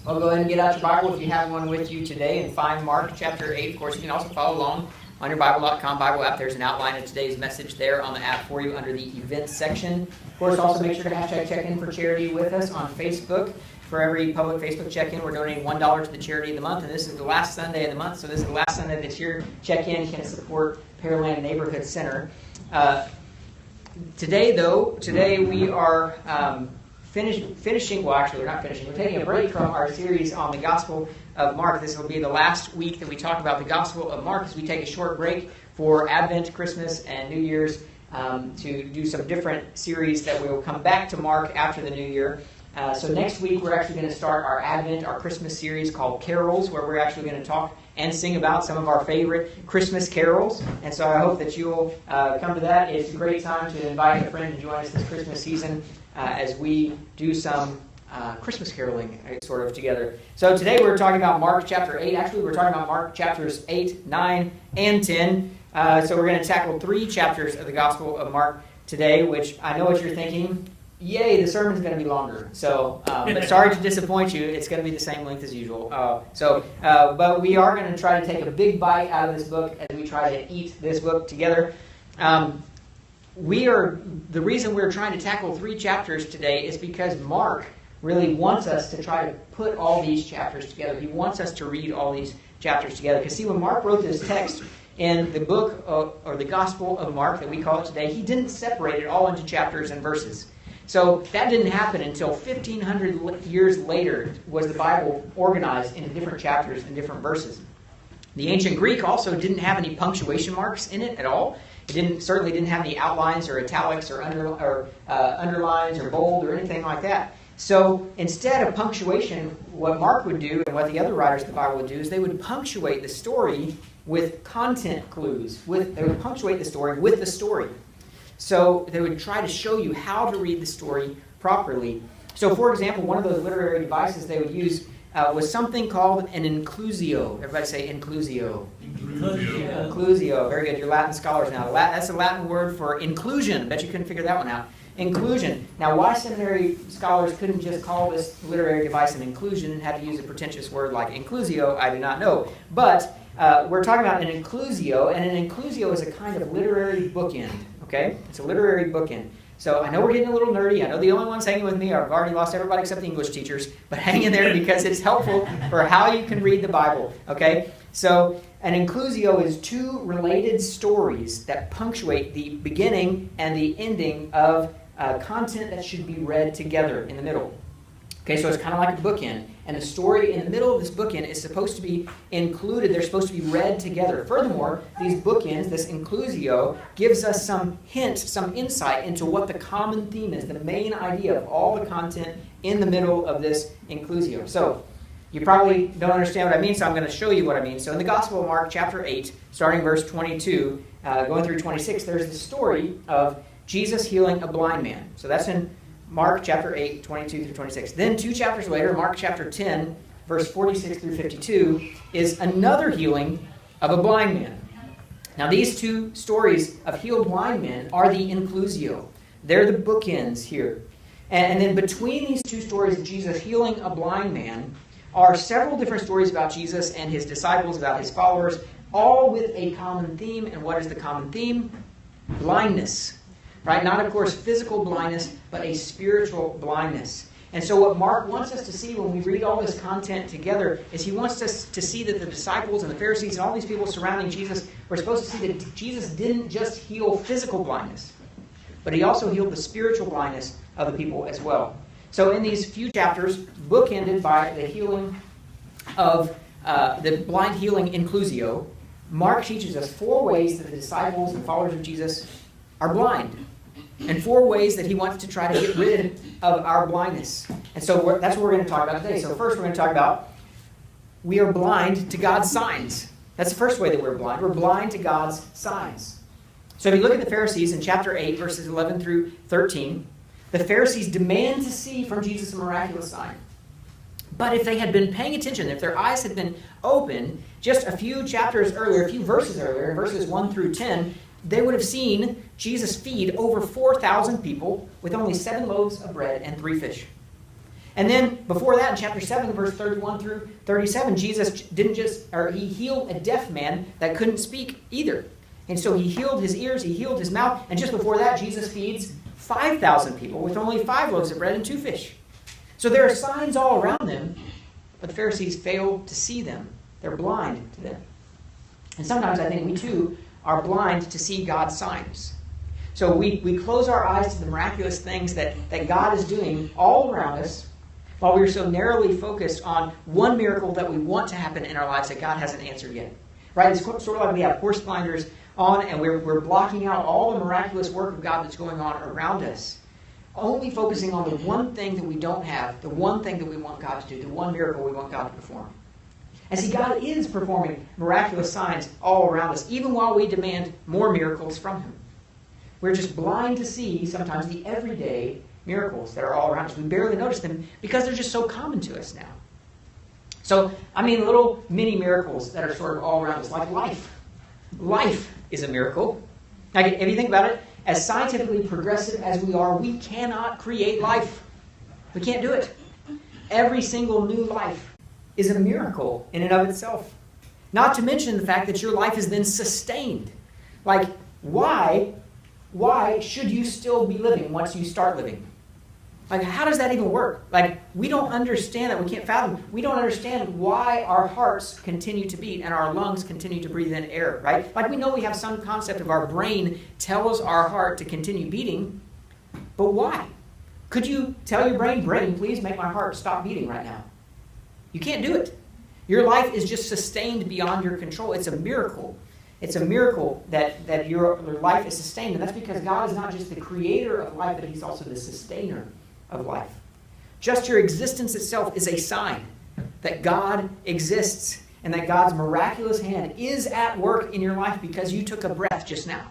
Well, go ahead and get out your Bible if you have one with you today and find Mark chapter 8. Of course, you can also follow along on your Bible.com Bible app. There's an outline of today's message there on the app for you under the events section. Of course, also make sure to hashtag check-in for charity with us on Facebook. For every public Facebook check-in, we're donating $1 to the charity of the month, and this is the last Sunday of the month, so this is the last Sunday that your check-in can support Pearland Neighborhood Center. Today we are finishing, well actually we're not finishing, we're taking a break from our series on the Gospel of Mark. This will be the last week that we talk about the Gospel of Mark as we take a short break for Advent, Christmas, and New Year's to do some different series that we will come back to Mark after the New Year. So next week we're actually going to start our Advent, our Christmas series called Carols, where we're actually going to talk and sing about some of our favorite Christmas carols. And so I hope that you'll come to that. It's a great time to invite a friend to join us this Christmas season as we do some Christmas caroling sort of together. So today we're talking about Mark chapter 8. Actually, we're talking about Mark chapters 8, 9, and 10. So we're going to tackle 3 chapters of the Gospel of Mark today, which I know what you're thinking. Yay, the sermon's going to be longer. So, but sorry to disappoint you. It's going to be the same length as usual. But we are going to try to take a big bite out of this book as we try to eat this book together. The reason we're trying to tackle 3 chapters today is because Mark really wants us to try to put all these chapters together. He wants us to read all these chapters together. Because see, when Mark wrote this text in the book or the Gospel of Mark that we call it today, he didn't separate it all into chapters and verses. So that didn't happen until 1,500 years later was the Bible organized into different chapters and different verses. The ancient Greek also didn't have any punctuation marks in it at all. It certainly didn't have any outlines or italics or underlines or bold or anything like that. So instead of punctuation, what Mark would do and what the other writers of the Bible would do is they would punctuate the story with content clues. They would punctuate the story with the story. So they would try to show you how to read the story properly. So for example, one of those literary devices they would use was something called an inclusio. Everybody say inclusio. Inclusio. Very good. You're Latin scholars now. That's a Latin word for inclusion. Bet you couldn't figure that one out. Inclusion. Now, why seminary scholars couldn't just call this literary device an inclusion and had to use a pretentious word like inclusio, I do not know. But we're talking about an inclusio, and an inclusio is a kind of literary bookend. Okay? It's a literary bookend. So I know we're getting a little nerdy. I know the only ones hanging with me are I've already lost everybody except the English teachers. But hang in there because it's helpful for how you can read the Bible. Okay? So an inclusio is 2 related stories that punctuate the beginning and the ending of content that should be read together in the middle. Okay, so it's kind of like a bookend. And the story in the middle of this bookend is supposed to be included. They're supposed to be read together. Furthermore, these bookends, this inclusio, gives us some hint, some insight into what the common theme is, the main idea of all the content in the middle of this inclusio. So you probably don't understand what I mean, so I'm going to show you what I mean. So in the Gospel of Mark, chapter 8, starting verse 22, going through 26, there's the story of Jesus healing a blind man. So that's in Mark chapter 8, 22 through 26. Then 2 chapters later, Mark chapter 10, verse 46 through 52, is another healing of a blind man. Now these 2 stories of healed blind men are the inclusio. They're the bookends here. And then between these 2 stories of Jesus healing a blind man are several different stories about Jesus and his disciples, about his followers, all with a common theme. And what is the common theme? Blindness. Right? Not, of course, physical blindness, but a spiritual blindness. And so what Mark wants us to see when we read all this content together is he wants us to see that the disciples and the Pharisees and all these people surrounding Jesus were supposed to see that Jesus didn't just heal physical blindness, but he also healed the spiritual blindness of the people as well. So in these few chapters, bookended by the healing of the blind healing inclusio, Mark teaches us 4 ways that the disciples and followers of Jesus are blind. And 4 ways that he wants to try to get rid of our blindness. And so that's what we're going to talk about today. So first we're going to talk about we are blind to God's signs. That's the first way that we're blind. We're blind to God's signs. So if you look at the Pharisees in chapter 8, verses 11 through 13, the Pharisees demand to see from Jesus a miraculous sign. But if they had been paying attention, if their eyes had been open just a few chapters earlier, a few verses earlier, in verses 1 through 10, they would have seen Jesus feed over 4,000 people with only 7 loaves of bread and 3 fish. And then before that, in chapter 7, verse 31 through 37, Jesus he healed a deaf man that couldn't speak either. And so he healed his ears, he healed his mouth, and just before that, Jesus feeds 5,000 people with only 5 loaves of bread and 2 fish. So there are signs all around them, but the Pharisees fail to see them. They're blind to them. And sometimes I think we too are blind to see God's signs. So we close our eyes to the miraculous things that God is doing all around us, while we are so narrowly focused on one miracle that we want to happen in our lives that God hasn't answered yet. Right? It's sort of like we have horse blinders on and we're blocking out all the miraculous work of God that's going on around us, only focusing on the one thing that we don't have, the one thing that we want God to do, the one miracle we want God to perform. And see, God is performing miraculous signs all around us, even while we demand more miracles from Him. We're just blind to see sometimes the everyday miracles that are all around us. We barely notice them because they're just so common to us now. So, little mini miracles that are sort of all around us, like life. Life is a miracle. Like, if you think about it, as scientifically progressive as we are, we cannot create life. We can't do it. Every single new life is a miracle in and of itself. Not to mention the fact that your life is then sustained. Like, why should you still be living once you start living? Like, how does that even work? Like, we don't understand that. We can't fathom. We don't understand why our hearts continue to beat and our lungs continue to breathe in air, right? Like, we know we have some concept of our brain tells our heart to continue beating, but why? Could you tell your brain, please make my heart stop beating right now? You can't do it. Your life is just sustained beyond your control. It's a miracle. It's a miracle that your life is sustained, and that's because God is not just the creator of life, but He's also the sustainer of life. Just your existence itself is a sign that God exists and that God's miraculous hand is at work in your life because you took a breath just now.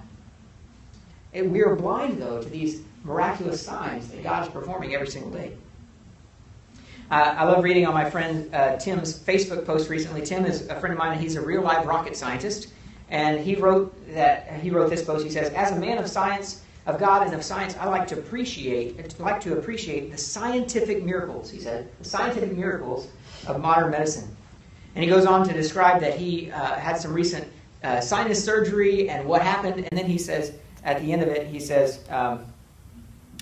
And we are blind, though, to these miraculous signs that God is performing every single day. I love reading on my friend Tim's Facebook post recently. Tim is a friend of mine, and he's a real-life rocket scientist. And he wrote this post. He says, "As a man of science, of God and of science, I like to appreciate the scientific miracles," he said, "the scientific miracles of modern medicine." And he goes on to describe that he had some recent sinus surgery and what happened. And then he says, at the end of it, he says,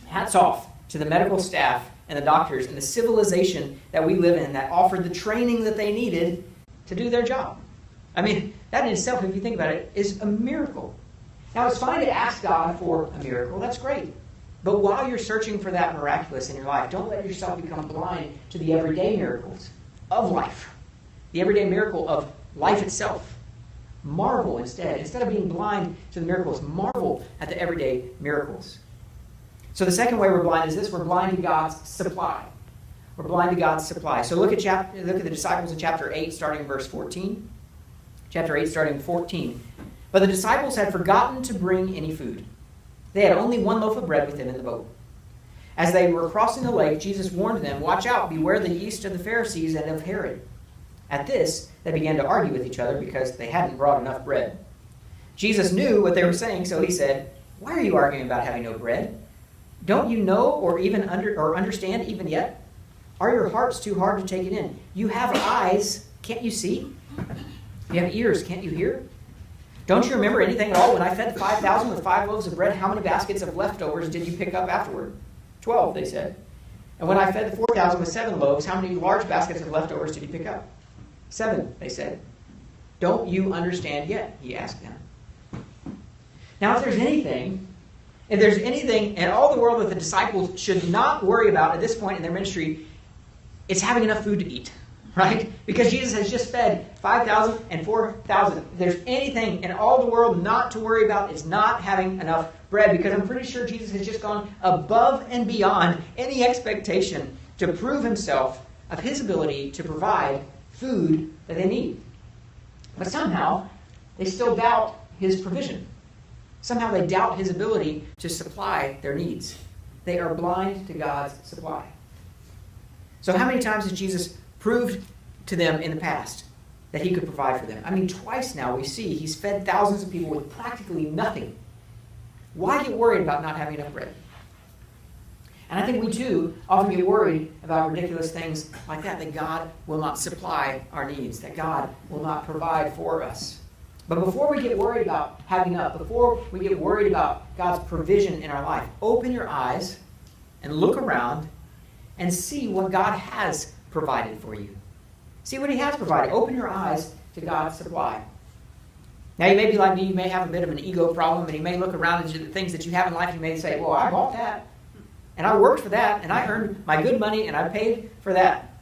"Hats off to the medical staff and the doctors and the civilization that we live in that offered the training that they needed to do their job." That in itself, if you think about it, is a miracle. Now, it's fine to ask God for a miracle. That's great. But while you're searching for that miraculous in your life, don't let yourself become blind to the everyday miracles of life. The everyday miracle of life itself. Marvel instead. Instead of being blind to the miracles, marvel at the everyday miracles. So the second way we're blind is this. We're blind to God's supply. We're blind to God's supply. So look at the disciples in chapter 8, starting in verse 14. Chapter 8, starting 14. "But the disciples had forgotten to bring any food. They had only 1 loaf of bread with them in the boat. As they were crossing the lake, Jesus warned them, 'Watch out, beware the yeast of the Pharisees and of Herod.' At this, they began to argue with each other because they hadn't brought enough bread. Jesus knew what they were saying, so he said, 'Why are you arguing about having no bread? Don't you know or even understand even yet? Are your hearts too hard to take it in? You have eyes, can't you see? You have ears, can't you hear? Don't you remember anything at all when I fed the 5,000 with 5 loaves of bread? How many baskets of leftovers did you pick up afterward?' 12, they said. 'And when I fed the 4,000 with 7 loaves, how many large baskets of leftovers did you pick up?' 7, they said. 'Don't you understand yet?' he asked them." Now, if there's anything in all the world that the disciples should not worry about at this point in their ministry, it's having enough food to eat. Right? Because Jesus has just fed 5,000 and 4,000. If there's anything in all the world not to worry about, it's not having enough bread. Because I'm pretty sure Jesus has just gone above and beyond any expectation to prove himself of his ability to provide food that they need. But somehow, they still doubt his provision. Somehow they doubt his ability to supply their needs. They are blind to God's supply. So how many times has Jesus proved to them in the past that he could provide for them? Twice now we see he's fed thousands of people with practically nothing. Why get worried about not having enough bread? And I think we too often get worried about ridiculous things like that God will not supply our needs, that God will not provide for us. But before we get worried about having enough, before we get worried about God's provision in our life, open your eyes and look around and see what God has provided for you. See what he has provided. Open your eyes to God's supply. Now, you may be like me, you may have a bit of an ego problem, and you may look around at the things that you have in life, and you may say, well, I bought that, and I worked for that, and I earned my good money, and I paid for that.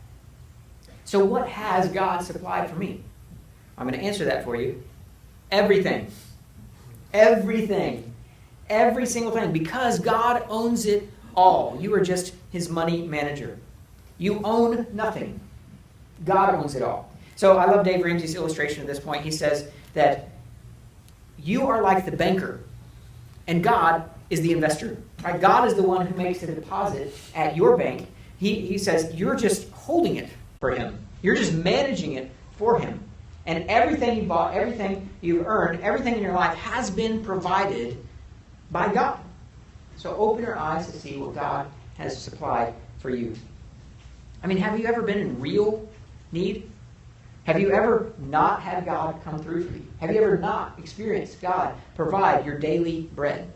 So what has God supplied for me? I'm going to answer that for you. Everything. Everything. Every single thing. Because God owns it all. You are just his money manager. You own nothing. God owns it all. So I love Dave Ramsey's illustration at this point. He says that you are like the banker, and God is the investor. Right? God is the one who makes the deposit at your bank. He says you're just holding it for him. You're just managing it for him. And everything you bought, everything you've earned, everything in your life has been provided by God. So open your eyes to see what God has supplied for you. I mean, have you ever been in real need? Have you ever not had God come through for you? Have you ever not experienced God provide your daily bread?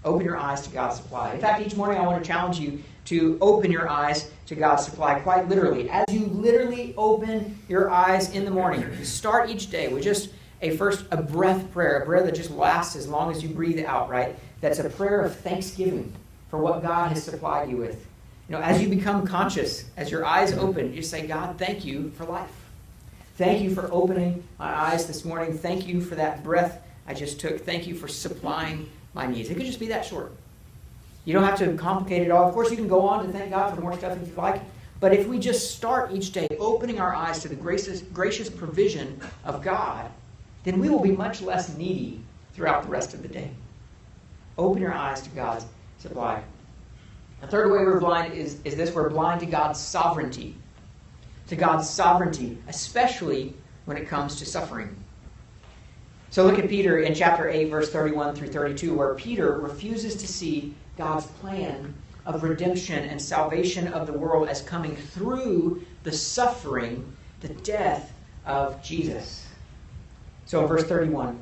Open your eyes to God's supply. In fact, each morning I want to challenge you to open your eyes to God's supply, quite literally. As you literally open your eyes in the morning, you start each day with just a breath prayer, a prayer that just lasts as long as you breathe out, right? That's a prayer of thanksgiving for what God has supplied you with. You know, as you become conscious, as your eyes open, you say, God, thank you for life. Thank you for opening my eyes this morning. Thank you for that breath I just took. Thank you for supplying my needs. It could just be that short. You don't have to complicate it all. Of course, you can go on to thank God for more stuff if you like. But if we just start each day opening our eyes to the gracious provision of God, then we will be much less needy throughout the rest of the day. Open your eyes to God's supply. The third way we're blind is this: we're blind to God's sovereignty. To God's sovereignty, especially when it comes to suffering. So look at Peter in chapter 8, verse 31 through 32, where Peter refuses to see God's plan of redemption and salvation of the world as coming through the suffering, the death of Jesus. So in verse 31,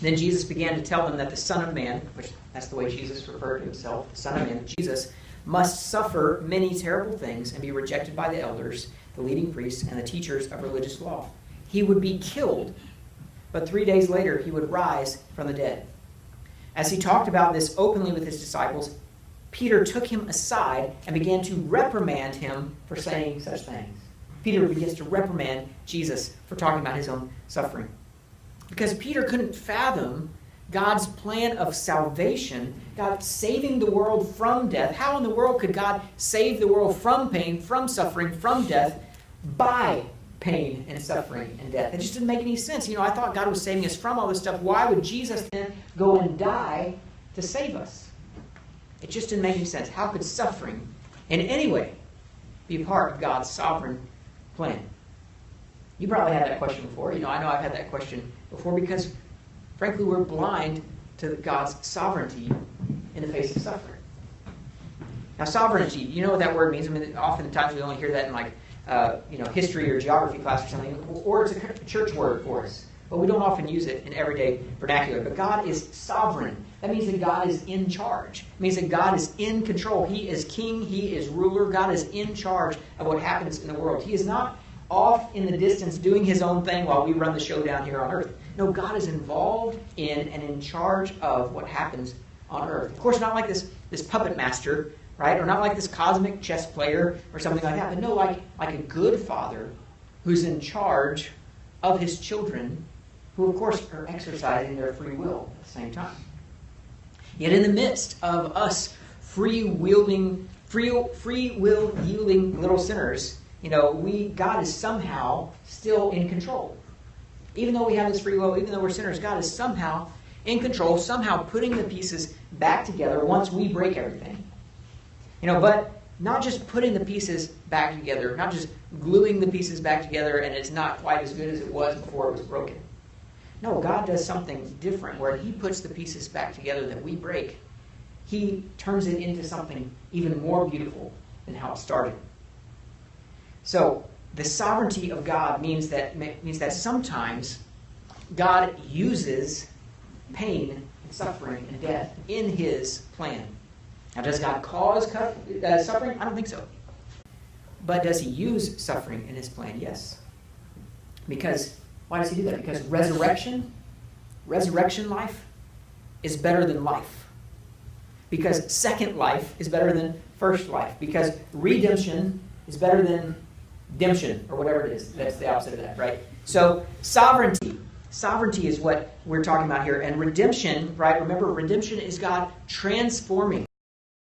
then Jesus began to tell them that the Son of Man, which that's the way Jesus referred to himself, the Son of Man, Jesus, must suffer many terrible things and be rejected by the elders, the leading priests, and the teachers of religious law. He would be killed, but 3 days later he would rise from the dead. As he talked about this openly with his disciples, Peter took him aside and began to reprimand him for saying such things. Peter begins to reprimand Jesus for talking about his own suffering. Because Peter couldn't fathom God's plan of salvation, God saving the world from death. How in the world could God save the world from pain, from suffering, from death, by pain and suffering and death? It just didn't make any sense. You know, I thought God was saving us from all this stuff. Why would Jesus then go and die to save us? It just didn't make any sense. How could suffering in any way be part of God's sovereign plan? You probably had that question before. You know I've had that question before because, frankly, we're blind to God's sovereignty in the face of suffering. Now, sovereignty, you know what that word means? I mean, oftentimes we only hear that in history or geography class or something, or it's a church word for us. But we don't often use it in everyday vernacular. But God is sovereign. That means that God is in charge. It means that God is in control. He is king. He is ruler. God is in charge of what happens in the world. He is not off in the distance doing his own thing while we run the show down here on earth. No, God is involved in and in charge of what happens on earth. Of course, not like this puppet master, right? Or not like this cosmic chess player or something like that. But no, like a good father who's in charge of his children, who of course are exercising their free will at the same time. Yet in the midst of us free will yielding little sinners, God is somehow still in control. Even though we have this free will, even though we're sinners, God is somehow in control, somehow putting the pieces back together once we break everything. But not just putting the pieces back together, not just gluing the pieces back together and it's not quite as good as it was before it was broken. No, God does something different where he puts the pieces back together that we break He turns it into something even more beautiful than how it started. So the sovereignty of God means that sometimes God uses pain and suffering and death in His plan. Now, does God cause suffering? I don't think so. But does He use suffering in His plan? Yes. Because, why does He do that? Because resurrection life is better than life. Because second life is better than first life. Because redemption is better than demption, or whatever it is. That's the opposite of that, right? So, sovereignty is what we're talking about here. And redemption, right? Remember, redemption is God transforming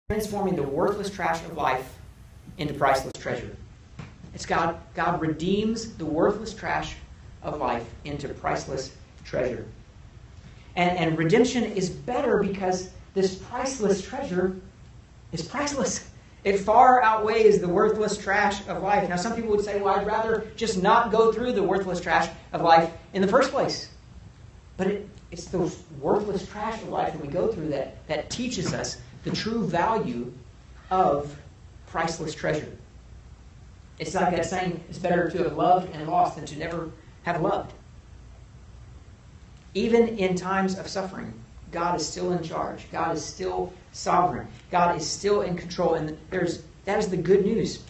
the worthless trash of life into priceless treasure. It's God redeems the worthless trash of life into priceless treasure. And redemption is better because this priceless treasure is priceless. It far outweighs the worthless trash of life. Now, some people would say, well, I'd rather just not go through the worthless trash of life in the first place. But it's the worthless trash of life that we go through that teaches us the true value of priceless treasure. It's like that saying, it's better to have loved and lost than to never have loved. Even in times of suffering, God is still in charge. God is still sovereign. God is still in control. And that is the good news.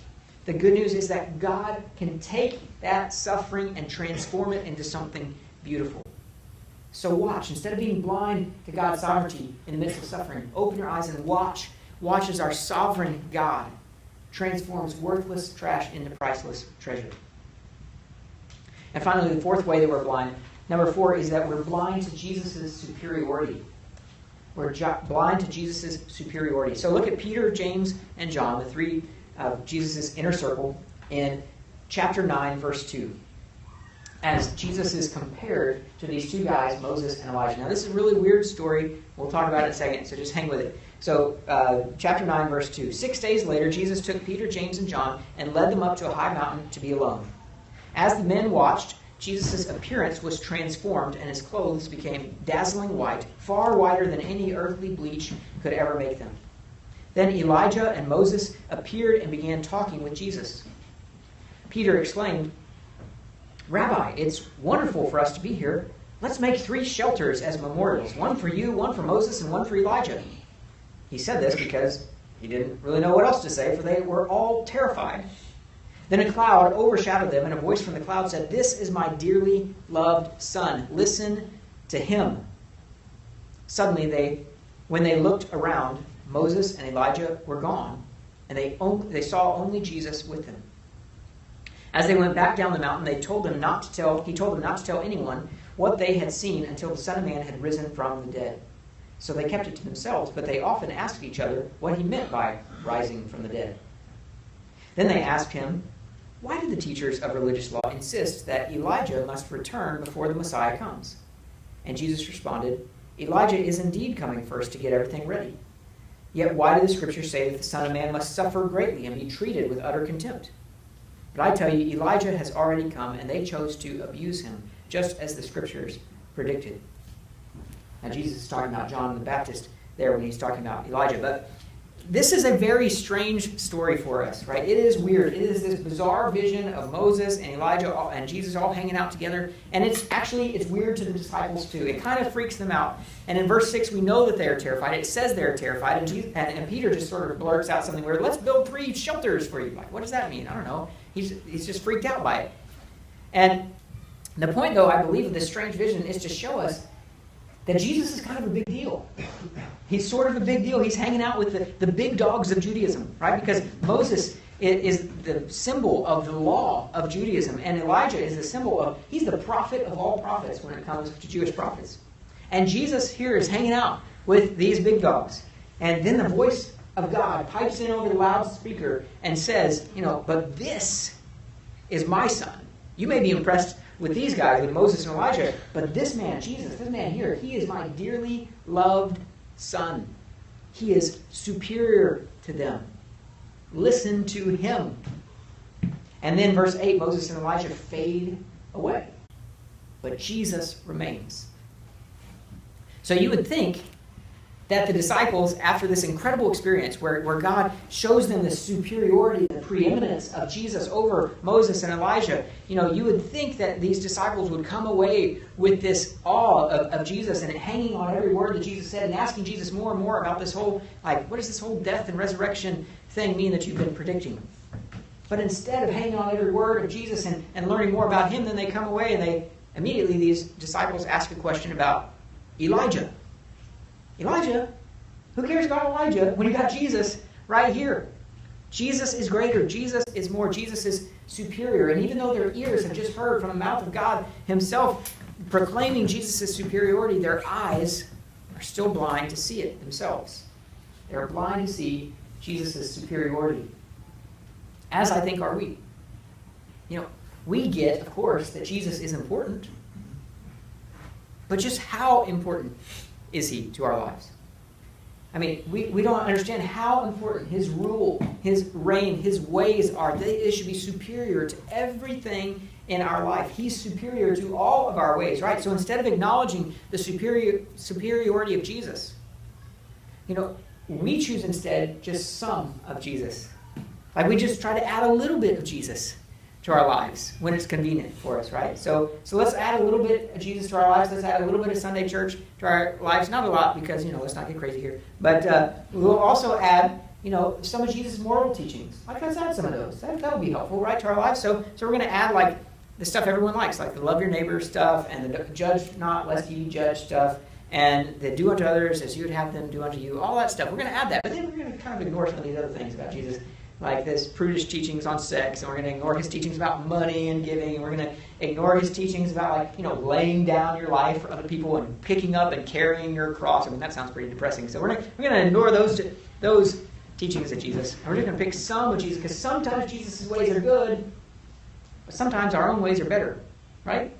The good news is that God can take that suffering and transform it into something beautiful. So watch. Instead of being blind to God's sovereignty in the midst of suffering, open your eyes and watch. Watch as our sovereign God transforms worthless trash into priceless treasure. And finally, the fourth way that we're blind, number 4, is that we're blind to Jesus' superiority. We're blind to Jesus' superiority. So look at Peter, James, and John, the three of Jesus' inner circle, in chapter 9, verse 2. As Jesus is compared to these two guys, Moses and Elijah. Now, this is a really weird story. We'll talk about it in a second, so just hang with it. So, chapter 9, verse 2. 6 days later, Jesus took Peter, James, and John and led them up to a high mountain to be alone. As the men watched, Jesus' appearance was transformed, and his clothes became dazzling white, far whiter than any earthly bleach could ever make them. Then Elijah and Moses appeared and began talking with Jesus. Peter exclaimed, "Rabbi, it's wonderful for us to be here. Let's make 3 shelters as memorials, one for you, one for Moses, and one for Elijah." He said this because he didn't really know what else to say, for they were all terrified. Then a cloud overshadowed them, and a voice from the cloud said, "This is my dearly loved Son. Listen to him." Suddenly, when they looked around, Moses and Elijah were gone, and they saw only Jesus with them. As they went back down the mountain, he told them not to tell anyone what they had seen until the Son of Man had risen from the dead. So they kept it to themselves, but they often asked each other what he meant by rising from the dead. Then they asked him, "Why do the teachers of religious law insist that Elijah must return before the Messiah comes?" And Jesus responded, "Elijah is indeed coming first to get everything ready. Yet why do the Scriptures say that the Son of Man must suffer greatly and be treated with utter contempt? But I tell you, Elijah has already come, and they chose to abuse him, just as the Scriptures predicted." Now, Jesus is talking about John the Baptist there when he's talking about Elijah. But this is a very strange story for us, right? It is weird. It is this bizarre vision of Moses and Elijah and Jesus all hanging out together. And it's weird to the disciples too. It kind of freaks them out. And in verse 6, we know that they're terrified. It says they're terrified. And Peter just sort of blurts out something weird. "Let's build 3 shelters for you." Like, what does that mean? I don't know. He's just freaked out by it. And the point, though, I believe, of this strange vision is to show us that Jesus is kind of a big deal. He's sort of a big deal. He's hanging out with the big dogs of Judaism, right? Because Moses is the symbol of the law of Judaism, and Elijah is the symbol of, he's the prophet of all prophets when it comes to Jewish prophets. And Jesus here is hanging out with these big dogs. And then the voice of God pipes in over the loudspeaker and says, "But this is my Son." You may be impressed with these guys, with Moses and Elijah, but this man, Jesus, this man here, he is my dearly loved Son. He is superior to them. Listen to him. And then verse 8, Moses and Elijah fade away, but Jesus remains. So you would think that the disciples, after this incredible experience where God shows them the superiority, the preeminence of Jesus over Moses and Elijah, you would think that these disciples would come away with this awe of Jesus and hanging on every word that Jesus said and asking Jesus more and more about this whole, what does this whole death and resurrection thing mean that you've been predicting? But instead of hanging on every word of Jesus and learning more about him, then they come away and immediately these disciples ask a question about Elijah. Elijah? Who cares about Elijah when you got Jesus right here? Jesus is greater. Jesus is more. Jesus is superior. And even though their ears have just heard from the mouth of God himself proclaiming Jesus' superiority, their eyes are still blind to see it themselves. They're blind to see Jesus' superiority. As I think are we. We get, of course, that Jesus is important. But just how important is he to our lives? I mean, we don't understand how important his rule, his reign, his ways are. They should be superior to everything in our life. He's superior to all of our ways, right? So instead of acknowledging the superiority of Jesus, we choose instead just some of Jesus. We just try to add a little bit of Jesus to our lives when it's convenient for us, right? So let's add a little bit of Jesus to our lives. Let's add a little bit of Sunday church to our lives. Not a lot because, let's not get crazy here. But we'll also add, some of Jesus' moral teachings. Let's add some of those. That would be helpful, right, to our lives. So we're going to add, the stuff everyone likes, like the love your neighbor stuff and the judge not lest you be judged stuff and the do unto others as you would have them do unto you, all that stuff. We're going to add that. But then we're going to kind of ignore some of these other things about Jesus, like this prudish teachings on sex, and we're going to ignore his teachings about money and giving, and we're going to ignore his teachings about, laying down your life for other people and picking up and carrying your cross. I mean, that sounds pretty depressing. So we're going to ignore those teachings of Jesus. And we're just going to pick some of Jesus, because sometimes Jesus' ways are good, but sometimes our own ways are better, right?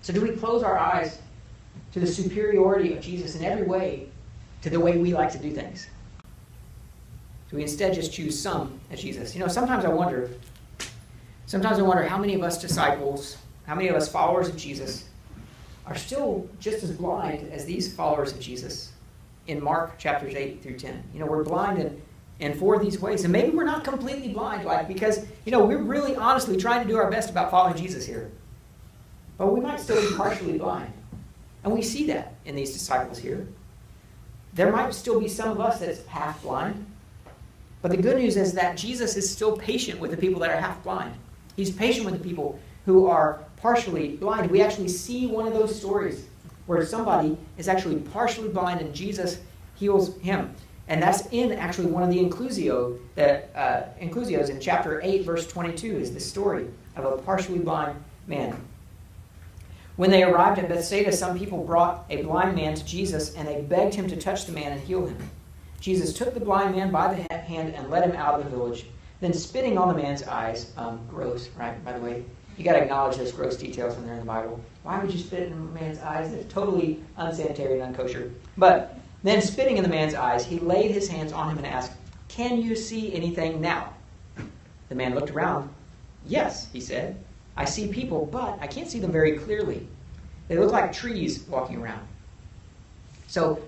So do we close our eyes to the superiority of Jesus in every way to the way we like to do things? Do we instead just choose some as Jesus? Sometimes I wonder how many of us disciples, how many of us followers of Jesus are still just as blind as these followers of Jesus in Mark chapters 8 through 10. We're blind in four of these ways. And maybe we're not completely blind, because, we're really honestly trying to do our best about following Jesus here. But we might still be partially blind. And we see that in these disciples here. There might still be some of us that's half blind. But the good news is that Jesus is still patient with the people that are half blind. He's patient with the people who are partially blind. We actually see one of those stories where somebody is actually partially blind and Jesus heals him. And that's in actually one of the inclusios in chapter 8, verse 22 is the story of a partially blind man. When they arrived at Bethsaida, some people brought a blind man to Jesus, and they begged him to touch the man and heal him. Jesus took the blind man by the hand and led him out of the village. Then spitting on the man's eyes, gross, right? By the way, you got to acknowledge those gross details when they're in the Bible. Why would you spit in a man's eyes? It's totally unsanitary and unkosher. But then spitting in the man's eyes, he laid his hands on him and asked, "Can you see anything now?" The man looked around. "Yes," he said. "I see people, but I can't see them very clearly. They look like trees walking around." So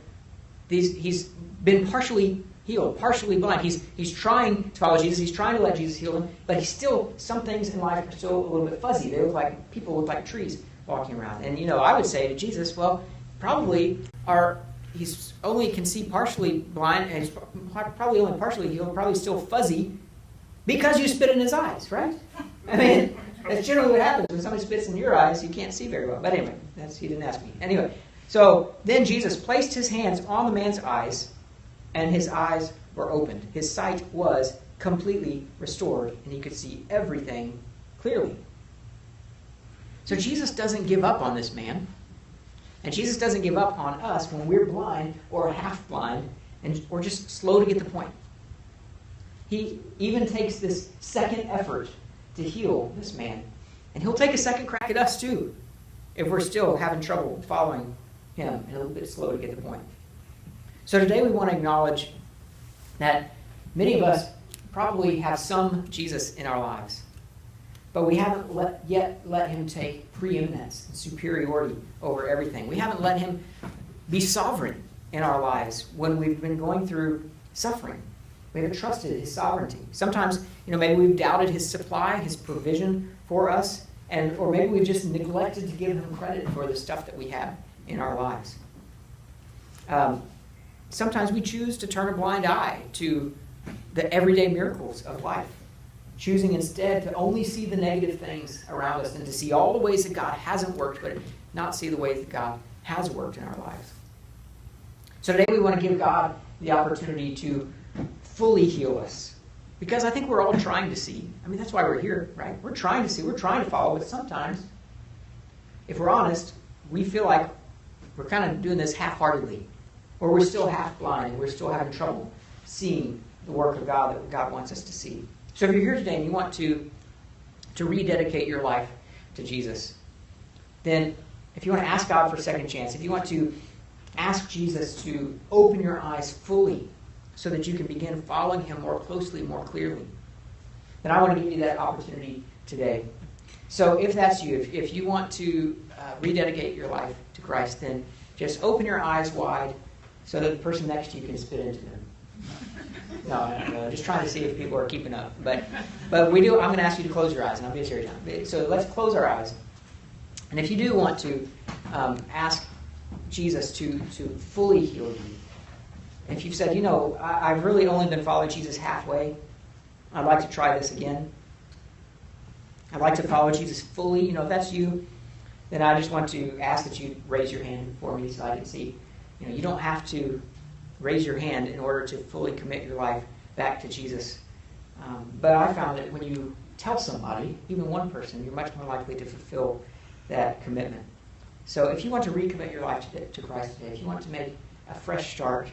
he's been partially healed, partially blind. He's trying to follow Jesus. He's trying to let Jesus heal him, but some things in life are still a little bit fuzzy. People look like trees walking around. And, I would say to Jesus, well, probably he's only can see partially blind, and he's probably only partially healed, probably still fuzzy, because you spit in his eyes, right? I mean, that's generally what happens when somebody spits in your eyes. You can't see very well. But anyway, he didn't ask me. Anyway, so then Jesus placed his hands on the man's eyes, and his eyes were opened. His sight was completely restored, and he could see everything clearly. So Jesus doesn't give up on this man. And Jesus doesn't give up on us when we're blind or half blind and we're just slow to get the point. He even takes this second effort to heal this man. And he'll take a second crack at us too if we're still having trouble following him and a little bit slow to get the point. So today we want to acknowledge that many of us probably have some Jesus in our lives, but we haven't yet let him take preeminence and superiority over everything. We haven't let him be sovereign in our lives when we've been going through suffering. We haven't trusted his sovereignty. Sometimes, maybe we've doubted his supply, his provision for us, or maybe we've just neglected to give him credit for the stuff that we have in our lives. Sometimes we choose to turn a blind eye to the everyday miracles of life, choosing instead to only see the negative things around us and to see all the ways that God hasn't worked, but not see the ways that God has worked in our lives. So today we want to give God the opportunity to fully heal us, because I think we're all trying to see. That's why we're here, right? We're trying to see, we're trying to follow, but sometimes, if we're honest, we feel like we're kind of doing this half-heartedly, or we're still half blind, we're still having trouble seeing the work of God that God wants us to see. So if you're here today and you want to rededicate your life to Jesus, then if you want to ask God for a second chance, if you want to ask Jesus to open your eyes fully so that you can begin following him more closely, more clearly, then I want to give you that opportunity today. So if that's you, if you want to rededicate your life to Christ, then just open your eyes wide so that the person next to you can spit into them. No, just trying to see if people are keeping up. But we do. I'm going to ask you to close your eyes, and I'll be a serious time. So let's close our eyes. And if you do want to ask Jesus to fully heal you, if you've said, I've really only been following Jesus halfway, I'd like to try this again. I'd like to follow Jesus fully. If that's you, then I just want to ask that you raise your hand for me so I can see. You don't have to raise your hand in order to fully commit your life back to Jesus. But I found that when you tell somebody, even one person, you're much more likely to fulfill that commitment. So if you want to recommit your life to Christ today, if you want to make a fresh start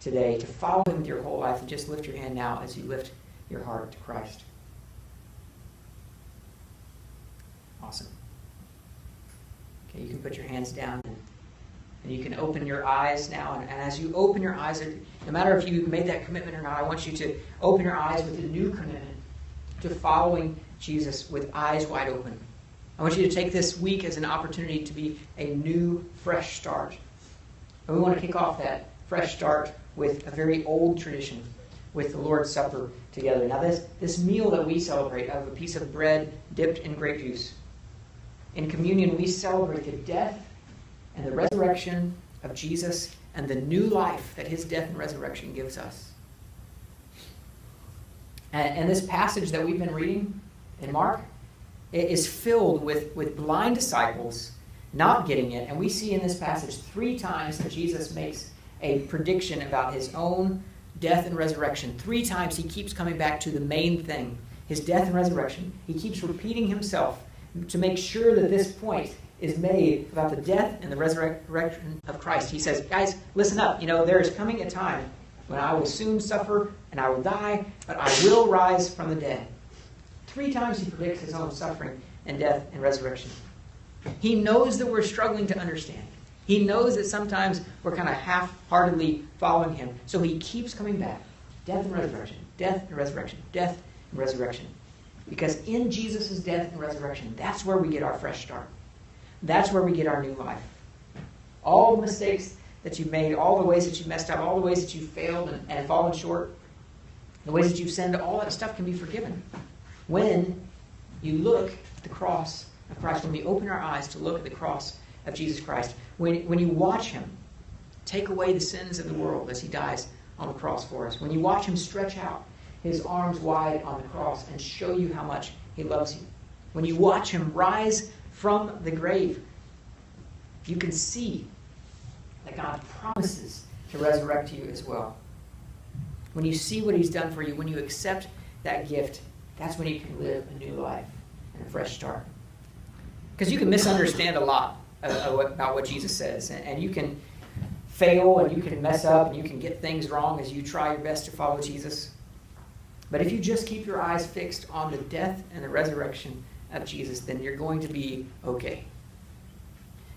today, to follow him with your whole life, and just lift your hand now as you lift your heart to Christ. Awesome. Okay, you can put your hands down and you can open your eyes now. And as you open your eyes, no matter if you made that commitment or not, I want you to open your eyes with a new commitment to following Jesus with eyes wide open. I want you to take this week as an opportunity to be a new, fresh start. And we want to kick off that fresh start with a very old tradition, with the Lord's Supper together. Now this meal that we celebrate of a piece of bread dipped in grape juice. In communion, we celebrate the death and the resurrection of Jesus and the new life that his death and resurrection gives us. And this passage that we've been reading in Mark, it is filled with blind disciples not getting it. And we see in this passage 3 times that Jesus makes a prediction about his own death and resurrection. 3 times he keeps coming back to the main thing, his death and resurrection. He keeps repeating himself to make sure that this point is made about the death and the resurrection of Christ. He says, guys, listen up. There is coming a time when I will soon suffer and I will die, but I will rise from the dead. 3 times he predicts his own suffering and death and resurrection. He knows that we're struggling to understand. He knows that sometimes we're kind of half-heartedly following him. So he keeps coming back. Death and resurrection, death and resurrection, death and resurrection. Because in Jesus' death and resurrection, that's where we get our fresh start. That's where we get our new life. All the mistakes that you've made, all the ways that you've messed up, all the ways that you've failed and fallen short, the ways that you've sinned, all that stuff can be forgiven. When you look at the cross of Christ, when we open our eyes to look at the cross of Jesus Christ, when you watch him take away the sins of the world as he dies on the cross for us, when you watch him stretch out his arms wide on the cross and show you how much he loves you, when you watch him rise from the grave, you can see that God promises to resurrect you as well. When you see what he's done for you, when you accept that gift, that's when you can live a new life and a fresh start. Because you can misunderstand a lot about what Jesus says, and you can fail and you can mess up and you can get things wrong as you try your best to follow Jesus. But if you just keep your eyes fixed on the death and the resurrection of Jesus, then you're going to be okay.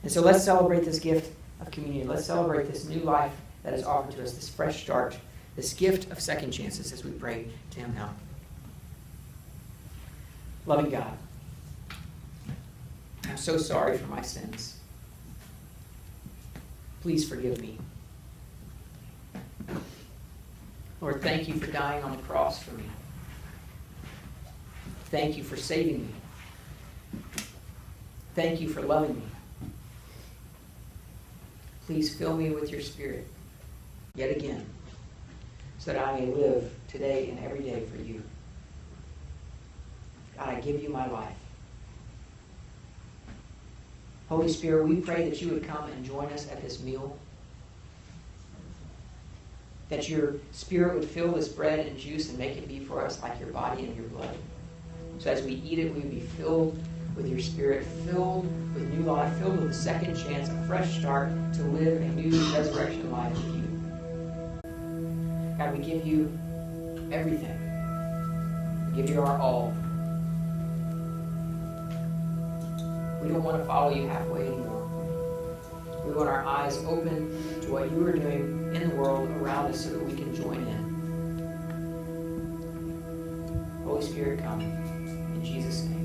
And so let's celebrate this gift of communion. Let's celebrate this new life that is offered to us, this fresh start, this gift of second chances as we pray to him now. Loving God, I'm so sorry for my sins. Please forgive me. Lord, thank you for dying on the cross for me. Thank you for saving me. Thank you for loving me. Please fill me with your Spirit yet again, so that I may live today and every day for you. God, I give you my life. Holy Spirit, we pray that you would come and join us at this meal. That your Spirit would fill this bread and juice and make it be for us like your body and your blood. So as we eat it, we would be filled with your Spirit, filled with new life, filled with a second chance, a fresh start to live a new resurrection life with you. God, we give you everything. We give you our all. We don't want to follow you halfway anymore. We want our eyes open to what you are doing in the world around us so that we can join in. Holy Spirit, come. In Jesus' name.